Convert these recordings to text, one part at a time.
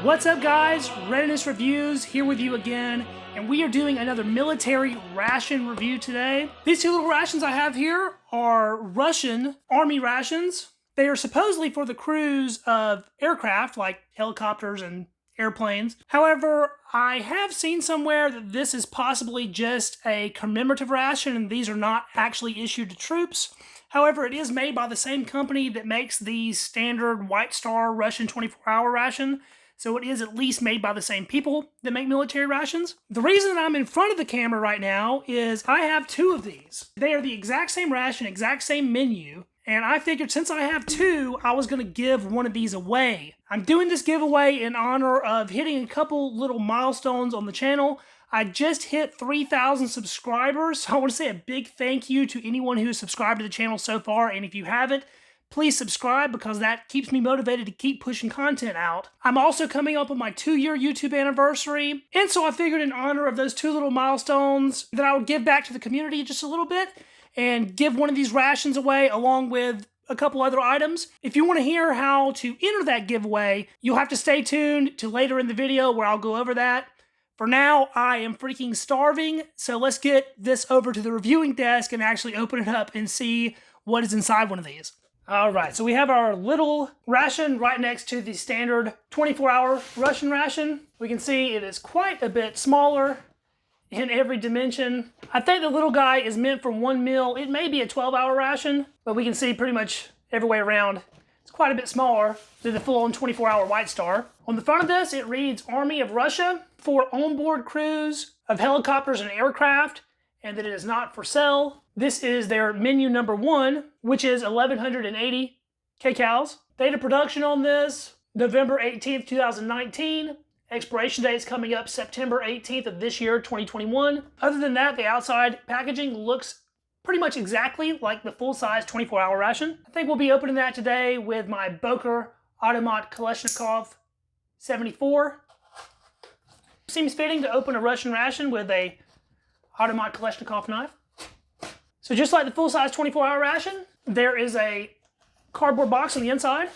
What's up, guys? Readiness Reviews here with you again, and we are doing another military ration review today. These two little rations I have here are Russian Army rations. They are supposedly for the crews of aircraft like helicopters and airplanes. However, I have seen somewhere that this is possibly just a commemorative ration and these are not actually issued to troops. However, it is made by the same company that makes the standard White Star Russian 24-hour ration. So it is at least made by the same people that make military rations. The reason that I'm in front of the camera right now is I have two of these. They are the exact same ration, exact same menu. And I figured since I have two, I was going to give one of these away. I'm doing this giveaway in honor of hitting a couple little milestones on the channel. I just hit 3,000 subscribers. So I want to say a big thank you to anyone who has subscribed to the channel so far. And if you haven't, please subscribe because that keeps me motivated to keep pushing content out. I'm also coming up on my 2-year YouTube anniversary, and so I figured in honor of those two little milestones that I would give back to the community just a little bit and give one of these rations away along with a couple other items. If you want to hear how to enter that giveaway, you'll have to stay tuned to later in the video where I'll go over that. For now, I am freaking starving, so let's get this over to the reviewing desk and actually open it up and see what is inside one of these. Alright, so we have our little ration right next to the standard 24-hour Russian ration. We can see it is quite a bit smaller in every dimension. I think the little guy is meant for 1 meal. It may be a 12-hour ration, but we can see pretty much every way around. It's quite a bit smaller than the full-on 24-hour White Star. On the front of this, it reads Army of Russia for onboard crews of helicopters and aircraft, and that it is not for sale. This is their menu number 1, which is 1,180 kcals. Date of production on this, November 18th, 2019. Expiration date is coming up September 18th of this year, 2021. Other than that, the outside packaging looks pretty much exactly like the full-size 24-hour ration. I think we'll be opening that today with my Boker Automat Kalashnikov 74. Seems fitting to open a Russian ration with a Automat Kalashnikov knife. So just like the full-size 24-hour ration, there is a cardboard box on the inside.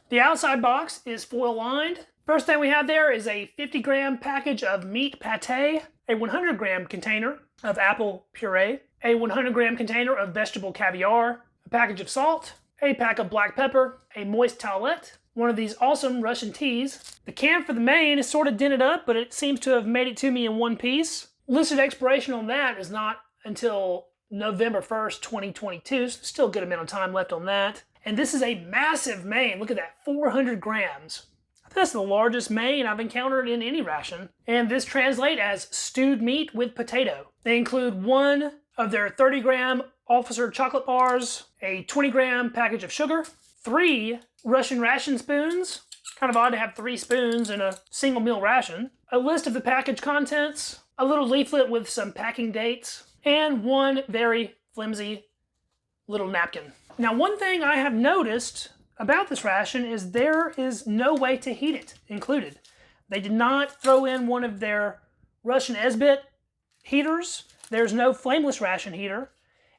The outside box is foil-lined. First thing we have there is a 50-gram package of meat pate, a 100-gram container of apple puree, a 100-gram container of vegetable caviar, a package of salt, a pack of black pepper, a moist towelette, one of these awesome Russian teas. The can for the main is sort of dented up, but it seems to have made it to me in one piece. Listed expiration on that is not until November 1st, 2022, so still a good amount of time left on that. And this is a massive main. Look at that, 400 grams. I think that's the largest main I've encountered in any ration. And this translates as stewed meat with potato. They include one of their 30-gram officer chocolate bars, a 20-gram package of sugar, 3 Russian ration spoons. Kind of odd to have 3 spoons in a single meal ration. A list of the package contents, a little leaflet with some packing dates, and one very flimsy little napkin. Now, one thing I have noticed about this ration is there is no way to heat it included. They did not throw in one of their Russian Esbit heaters. There's no flameless ration heater.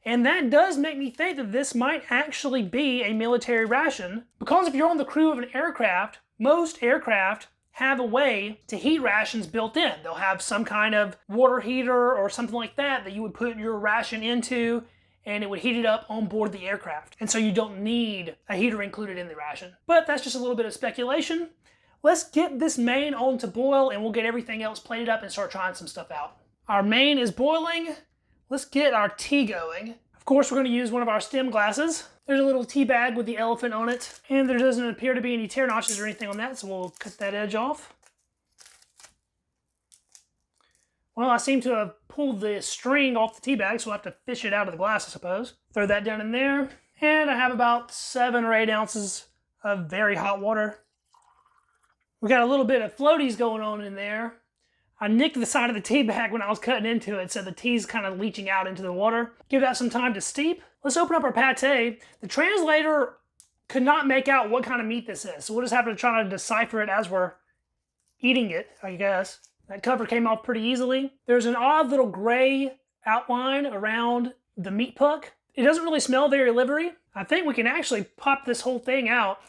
And that does make me think that this might actually be a military ration, because if you're on the crew of an aircraft, most aircraft have a way to heat rations built in. They'll have some kind of water heater or something like that that you would put your ration into and it would heat it up on board the aircraft. And so you don't need a heater included in the ration. But that's just a little bit of speculation. Let's get this main on to boil and we'll get everything else plated up and start trying some stuff out. Our main is boiling. Let's get our tea going. Of course, we're going to use one of our stem glasses. There's a little tea bag with the elephant on it, and there doesn't appear to be any tear notches or anything on that, so we'll cut that edge off. Well, I seem to have pulled the string off the tea bag, so we'll have to fish it out of the glass, I suppose. Throw that down in there, and I have about 7 or 8 ounces of very hot water. We got a little bit of floaties going on in there. I nicked the side of the tea bag when I was cutting into it, so the tea's kind of leaching out into the water. Give that some time to steep. Let's open up our pate. The translator could not make out what kind of meat this is, so we'll just have to try to decipher it as we're eating it, I guess. That cover came off pretty easily. There's an odd little gray outline around the meat puck. It doesn't really smell very livery. I think we can actually pop this whole thing out.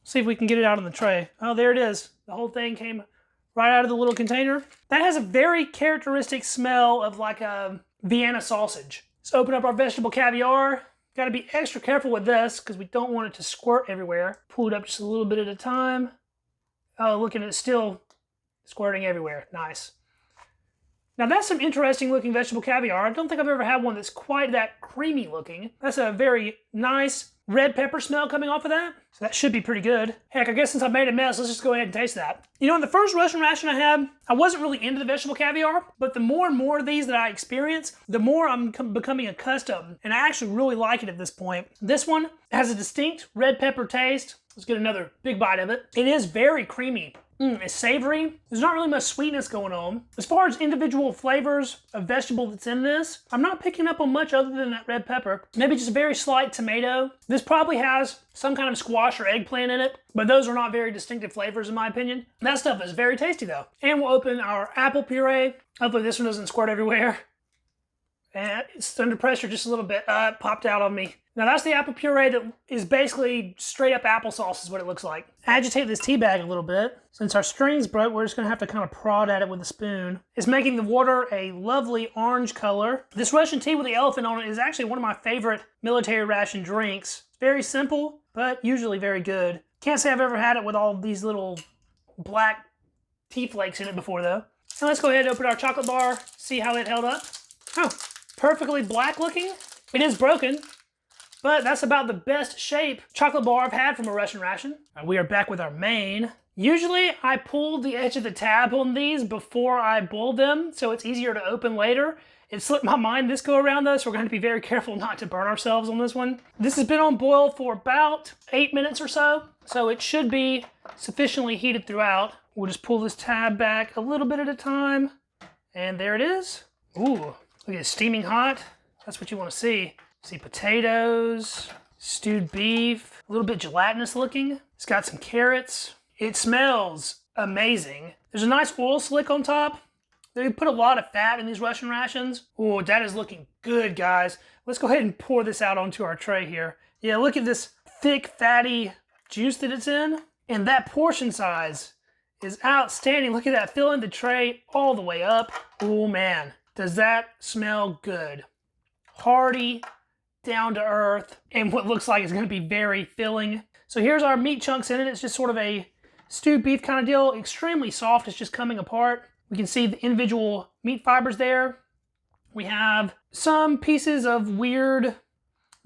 See if we can get it out on the tray. Oh, there it is. The whole thing came right out of the little container. That has a very characteristic smell of like a Vienna sausage. Let's open up our vegetable caviar. Got to be extra careful with this because we don't want it to squirt everywhere. Pull it up just a little bit at a time. Oh, look at it, still squirting everywhere. Nice. Now that's some interesting looking vegetable caviar. I don't think I've ever had one that's quite that creamy looking. That's a very nice red pepper smell coming off of that. So that should be pretty good. Heck, I guess since I made a mess, let's just go ahead and taste that. You know, in the first Russian ration I had, I wasn't really into the vegetable caviar, but the more and more of these that I experience, the more I'm becoming accustomed, and I actually really like it at this point. This one has a distinct red pepper taste. Let's get another big bite of it. It is very creamy. It's savory. There's not really much sweetness going on. As far as individual flavors of vegetable that's in this, I'm not picking up on much other than that red pepper. Maybe just a very slight tomato. This probably has some kind of squash or eggplant in it, but those are not very distinctive flavors in my opinion. That stuff is very tasty though. And we'll open our apple puree. Hopefully this one doesn't squirt everywhere. And it's under pressure just a little bit. It popped out on me. Now that's the apple puree that is basically straight up applesauce is what it looks like. Agitate this tea bag a little bit. Since our string's broke, we're just gonna have to kind of prod at it with a spoon. It's making the water a lovely orange color. This Russian tea with the elephant on it is actually one of my favorite military ration drinks. It's very simple, but usually very good. Can't say I've ever had it with all these little black tea flakes in it before though. Now let's go ahead and open our chocolate bar, see how it held up. Oh, perfectly black looking. It is broken, but that's about the best shape chocolate bar I've had from a Russian ration. We are back with our main. Usually I pull the edge of the tab on these before I boil them, so it's easier to open later. It slipped my mind this go around though, so we're going to be very careful not to burn ourselves on this one. This has been on boil for about 8 minutes or so it should be sufficiently heated throughout. We'll just pull this tab back a little bit at a time, and there it is. Ooh, look at it, steaming hot. That's what you want to see. See potatoes, stewed beef, a little bit gelatinous looking. It's got some carrots. It smells amazing. There's a nice oil slick on top. They put a lot of fat in these Russian rations. Oh, that is looking good, guys. Let's go ahead and pour this out onto our tray here. Yeah, look at this thick, fatty juice that it's in. And that portion size is outstanding. Look at that, filling the tray all the way up. Oh man, does that smell good. Hearty, down to earth, and what looks like it's gonna be very filling. So here's our meat chunks in it. It's just sort of a stewed beef kind of deal. Extremely soft, it's just coming apart. We can see the individual meat fibers there. We have some pieces of weird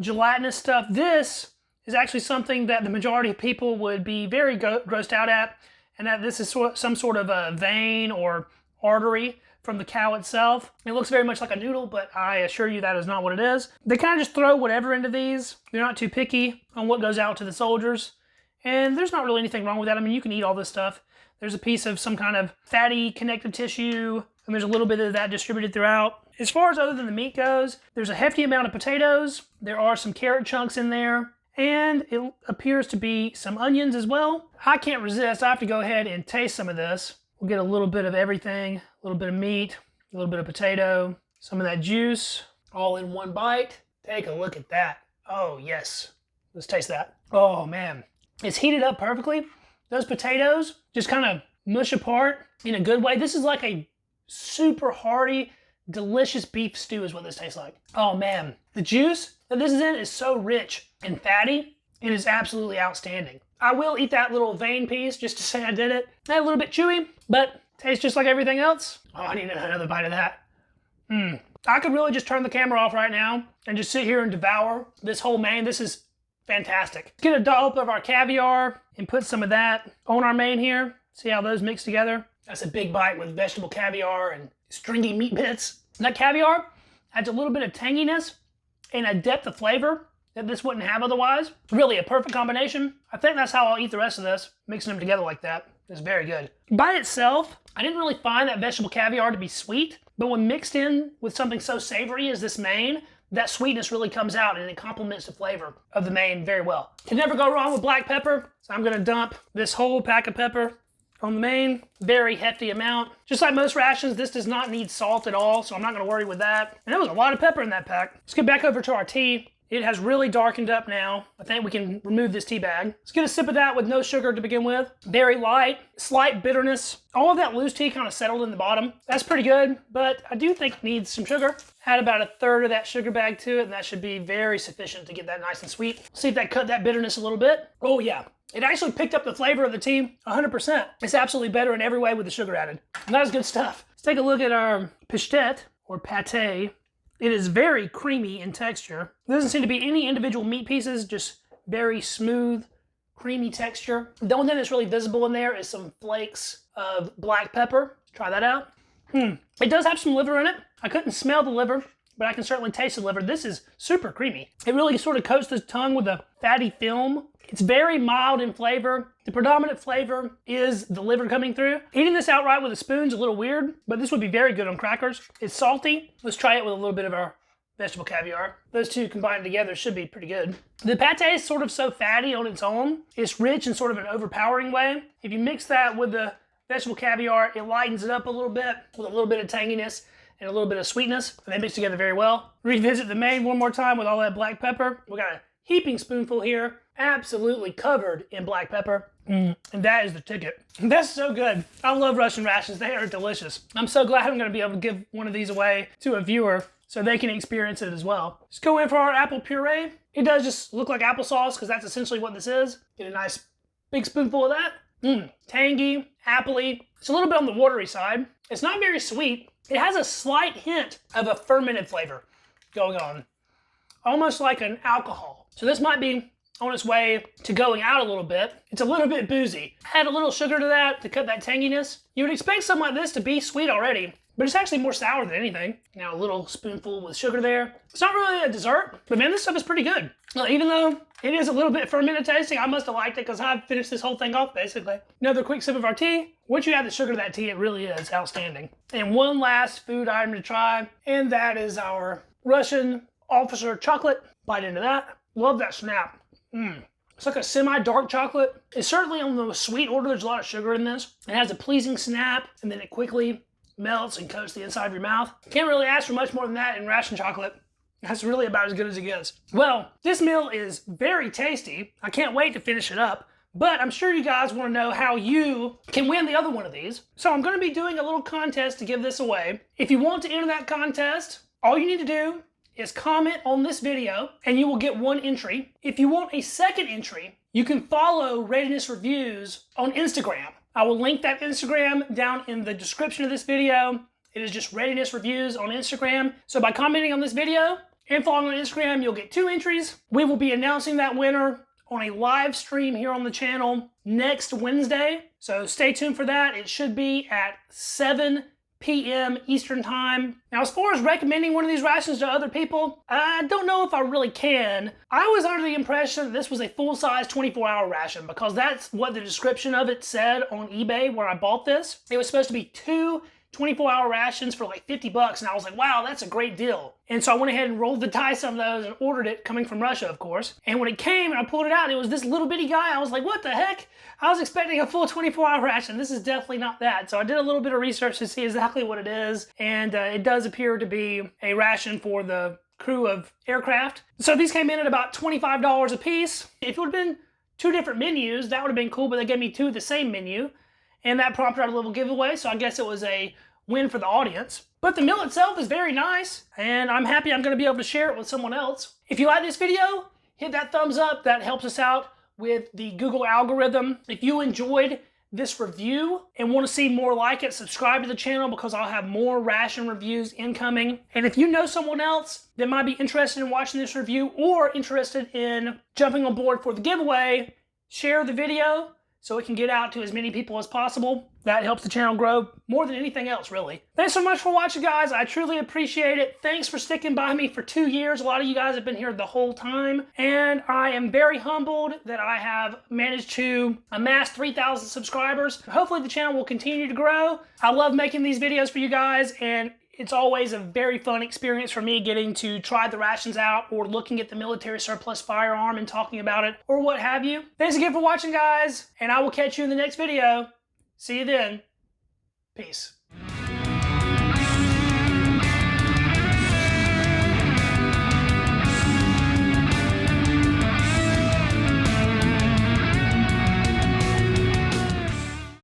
gelatinous stuff. This is actually something that the majority of people would be very grossed out at, and that this is some sort of a vein or artery from the cow itself. It looks very much like a noodle, but I assure you that is not what it is. They kind of just throw whatever into these. They're not too picky on what goes out to the soldiers, and there's not really anything wrong with that. I mean, you can eat all this stuff. There's a piece of some kind of fatty connective tissue, and there's a little bit of that distributed throughout. As far as other than the meat goes, there's a hefty amount of potatoes. There are some carrot chunks in there, and it appears to be some onions as well. I can't resist. I have to go ahead and taste some of this. We'll get a little bit of everything, a little bit of meat, a little bit of potato, some of that juice, all in one bite. Take a look at that. Oh, yes. Let's taste that. Oh, man. It's heated up perfectly. Those potatoes just kind of mush apart in a good way. This is like a super hearty, delicious beef stew is what this tastes like. Oh, man. The juice that this is in is so rich and fatty. It is absolutely outstanding. I will eat that little vein piece just to say I did it. A little bit chewy, but tastes just like everything else. Oh, I need another bite of that. I could really just turn the camera off right now and just sit here and devour this whole main. This is fantastic. Let's get a dollop of our caviar and put some of that on our main here. See how those mix together? That's a big bite with vegetable caviar and stringy meat bits. And that caviar adds a little bit of tanginess and a depth of flavor that this wouldn't have otherwise. Really a perfect combination. I think that's how I'll eat the rest of this, mixing them together like that. It's very good. By itself, I didn't really find that vegetable caviar to be sweet, but when mixed in with something so savory as this main, that sweetness really comes out and it complements the flavor of the main very well. Can never go wrong with black pepper, so I'm gonna dump this whole pack of pepper on the main. Very hefty amount. Just like most rations, this does not need salt at all, so I'm not gonna worry with that. And there was a lot of pepper in that pack. Let's get back over to our tea. It has really darkened up now. I think we can remove this tea bag. Let's get a sip of that with no sugar to begin with. Very light, slight bitterness. All of that loose tea kind of settled in the bottom. That's pretty good, but I do think it needs some sugar. Add about a third of that sugar bag to it, and that should be very sufficient to get that nice and sweet. See if that cut that bitterness a little bit. Oh yeah, it actually picked up the flavor of the tea 100%. It's absolutely better in every way with the sugar added. And that is good stuff. Let's take a look at our pastete, or pate. It is very creamy in texture. There doesn't seem to be any individual meat pieces, just very smooth, creamy texture. The only thing that's really visible in there is some flakes of black pepper. Let's try that out. It does have some liver in it. I couldn't smell the liver, but I can certainly taste the liver. This is super creamy. It really sort of coats the tongue with a fatty film. It's very mild in flavor. The predominant flavor is the liver coming through. Eating this outright with a spoon is a little weird, but this would be very good on crackers. It's salty. Let's try it with a little bit of our vegetable caviar. Those two combined together should be pretty good. The pate is sort of so fatty on its own. It's rich in sort of an overpowering way. If you mix that with the vegetable caviar, it lightens it up a little bit with a little bit of tanginess and a little bit of sweetness, and they mix together very well. Revisit the main one more time with all that black pepper. We got a heaping spoonful here, absolutely covered in black pepper. And that is the ticket. That's so good. I love Russian rations. They are delicious. I'm so glad I'm going to be able to give one of these away to a viewer so they can experience it as well. Let's go in for our apple puree. It does just look like applesauce because that's essentially what this is. Get a nice big spoonful of that. Tangy, appley. It's a little bit on the watery side. It's not very sweet. It has a slight hint of a fermented flavor going on, almost like an alcohol. So this might be on its way to going out a little bit. It's a little bit boozy. Add a little sugar to that to cut that tanginess. You would expect something like this to be sweet already, but it's actually more sour than anything. Now a little spoonful with sugar there. It's not really a dessert, but man, this stuff is pretty good. Even though it is a little bit fermented tasting, I must have liked it because I've finished this whole thing off basically. Another quick sip of our tea. Once you add the sugar to that tea, it really is outstanding. And one last food item to try, and that is our Russian officer chocolate. Bite into that. Love that snap. It's like a semi-dark chocolate. It's certainly on the sweet order. There's a lot of sugar in this. It has a pleasing snap, and then it quickly melts and coats the inside of your mouth. Can't really ask for much more than that in ration chocolate. That's really about as good as it gets. Well, this meal is very tasty. I can't wait to finish it up, but I'm sure you guys want to know how you can win the other one of these. So I'm going to be doing a little contest to give this away. If you want to enter that contest, all you need to do is comment on this video and you will get one entry. If you want a second entry, you can follow Readiness Reviews on Instagram. I will link that Instagram down in the description of this video. It is just Readiness Reviews on Instagram. So by commenting on this video and following on Instagram, you'll get 2 entries. We will be announcing that winner on a live stream here on the channel next Wednesday. So stay tuned for that. It should be at 7 p.m. Eastern Time. Now, as far as recommending one of these rations to other people, I don't know if I really can. I was under the impression that this was a full-size 24-hour ration because that's what the description of it said on eBay where I bought this. It was supposed to be 2 24-hour rations for like 50 bucks, and I was like, wow, that's a great deal. And so I went ahead and rolled the dice on those and ordered it, coming from Russia, of course. And when it came and I pulled it out, it was this little bitty guy. I was like, what the heck? I was expecting a full 24-hour ration. This is definitely not that. So I did a little bit of research to see exactly what it is, and it does appear to be a ration for the crew of aircraft. So these came in at about $25 a piece. If it would have been 2 different menus, that would have been cool, but they gave me 2 of the same menu. And that prompted out a little giveaway, so I guess it was a win for the audience. But the meal itself is very nice, and I'm happy I'm going to be able to share it with someone else. If you like this video, hit that thumbs up. That helps us out with the Google algorithm. If you enjoyed this review and want to see more like it, subscribe to the channel because I'll have more ration reviews incoming. And if you know someone else that might be interested in watching this review or interested in jumping on board for the giveaway, share the video so it can get out to as many people as possible. That helps the channel grow more than anything else, really. Thanks so much for watching, guys. I truly appreciate it. Thanks for sticking by me for 2 years. A lot of you guys have been here the whole time, and I am very humbled that I have managed to amass 3,000 subscribers. Hopefully the channel will continue to grow. I love making these videos for you guys, and it's always a very fun experience for me getting to try the rations out or looking at the military surplus firearm and talking about it or what have you. Thanks again for watching, guys, and I will catch you in the next video. See you then. Peace.